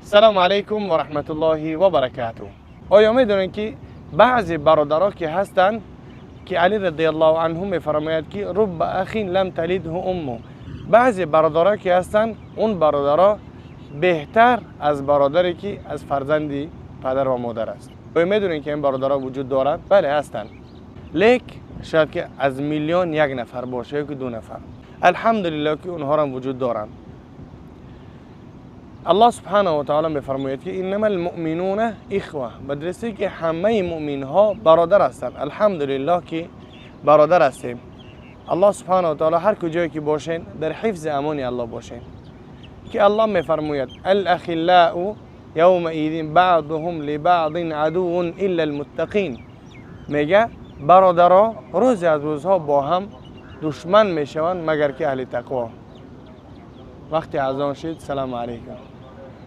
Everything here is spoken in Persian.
سلام علیکم و رحمت الله و برکاته. آیا میدونید که بعضی برادرها که هستند که علی رضی الله عنه میفرماید که رب اخین لم تلده امه، بعضی برادرها که هستند اون برادرها بهتر از برادری که از فرزندی پدر و مادر است. آیا میدونید که این برادرها وجود دارند؟ بله هستند، لیک شاید که از میلیون یک نفر باشه که دو نفر. الحمدلله که اونها هم وجود دارند. الله سبحانه و تعالی میفرماید که انما المؤمنون اخوه، بدرسی که همه مؤمن ها برادر هستند. الحمدلله که برادر هستیم. الله سبحانه و تعالی هر کجایی که باشین در حفظ امان الله باشین. که الله میفرماید الاخلاء یومئذ بعضهم لبعض عدو الا المتقین، میگه برادرها روز از روزها با هم دشمن میشوند مگر که اهل تقوا. وقتی اذان شد سلام علیکم.